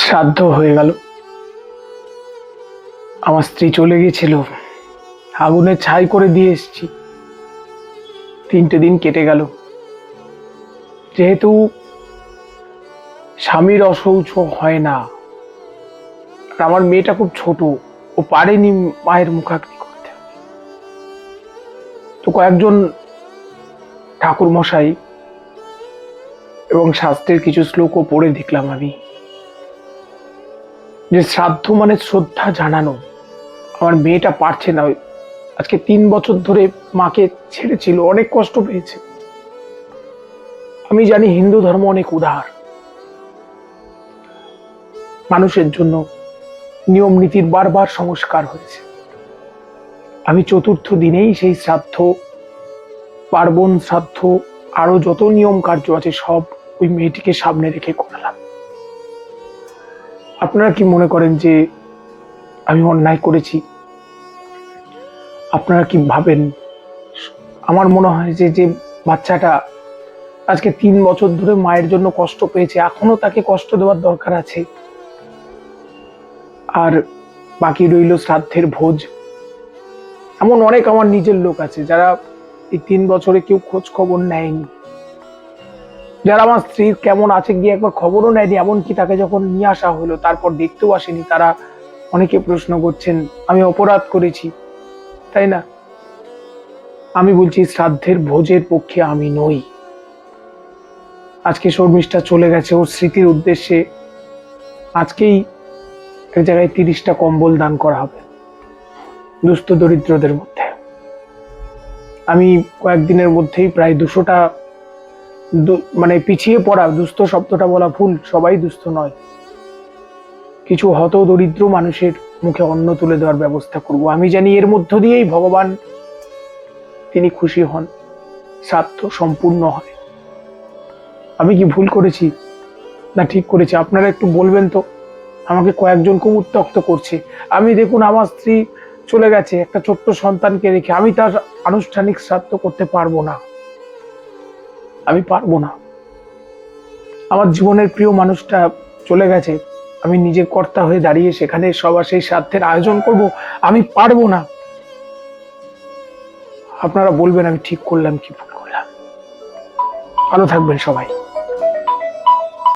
শ্রাদ্ধ হয়ে গেল। আমার স্ত্রী চলে গেছিল, আগুনে ছাই করে দিয়ে এসেছি। 3টে দিন কেটে গেল। যেহেতু স্বামীর অশৌচ হয় না, আর আমার মেয়েটা খুব ছোট, ও পারেনি মায়ের মুখাগ্নি করতে, তো কয়েকজন ঠাকুর মশাই এবং শাস্ত্রের কিছু শ্লোকও পড়ে দেখলাম আমি যে শ্রাদ্ধ মানে শ্রদ্ধা জানানো। আমার মেয়েটা পারছে না। আজকে 3 বছর ধরে মাকে ছেড়েছিল, অনেক কষ্ট পেয়েছে। আমি জানি হিন্দু ধর্ম অনেক উদার, মানুষের জন্য নিয়ম নীতির বারবার সংস্কার হয়েছে। আমি 4র্থ দিনেই সেই শ্রাদ্ধ, পার্বণ শ্রাদ্ধ, আরো যত নিয়ম কার্য আছে সব ওই মেয়েটিকে সামনে রেখে করালাম। আপনারা কি মনে করেন যে আমি অন্যায় করেছি? আপনারা কি ভাবেন? আমার মনে হয় যে যে বাচ্চাটা আজকে 3 বছর ধরে মায়ের জন্য কষ্ট পেয়েছে, এখনো তাকে কষ্ট দেওয়ার দরকার আছে? আর বাকি রইল শ্রাদ্ধের ভোজ। এমন অনেক আমার নিজের লোক আছে যারা এই 3 বছরে কেউ খোঁজ খবর নেয়নি, যারা আমার স্ত্রীর কেমন আছে গিয়ে একবার খবরও নেয়নি, এমনকি তাকে যখন নিয়ে আসা হলো তারপর দেখতেও আসেনি। তারা অনেকে প্রশ্ন করছেন আমি অপরাধ করেছি, তাই না? আমি বলছি শ্রাদ্ধের ভোজের পক্ষে আমি নই। আজকে শর্মিষ্ঠা চলে গেছে, ওর স্মৃতির উদ্দেশ্যে আজকেই এক জায়গায় 30টা কম্বল দান করা হবে দুস্থ দরিদ্রদের মধ্যে। আমি কয়েকদিনের মধ্যেই প্রায় 200টা, মানে পিছিয়ে পড়া, দুস্থ শব্দটা বলা ভুল, সবাই দুস্থ নয়, কিছু হত দরিদ্র মানুষের মুখে অন্ন তুলে দেওয়ার ব্যবস্থা করব। আমি জানি এর মধ্য দিয়েই ভগবান তিনি খুশি হন, শ্রাদ্ধ সম্পূর্ণ হয়। আমি কি ভুল করেছি না ঠিক করেছি? আপনারা একটু বলবেন তো। আমাকে কয়েকজন খুব উত্ত্যক্ত করছে। আমি দেখুন, আমার স্ত্রী চলে গেছে একটা ছোট্ট সন্তানকে রেখে, আমি তার আনুষ্ঠানিক শ্রাদ্ধ করতে পারবো না। আমি পারবো না। আমার জীবনের প্রিয় মানুষটা চলে গেছে, আমি নিজের কর্তা হয়ে দাঁড়িয়ে সেখানে সবার সেই শ্রাদ্ধের আয়োজন করব? আমি পারবো না। আপনারা বলবেন আমি ঠিক করলাম কি ভুল করলাম। ভালো থাকবেন সবাই।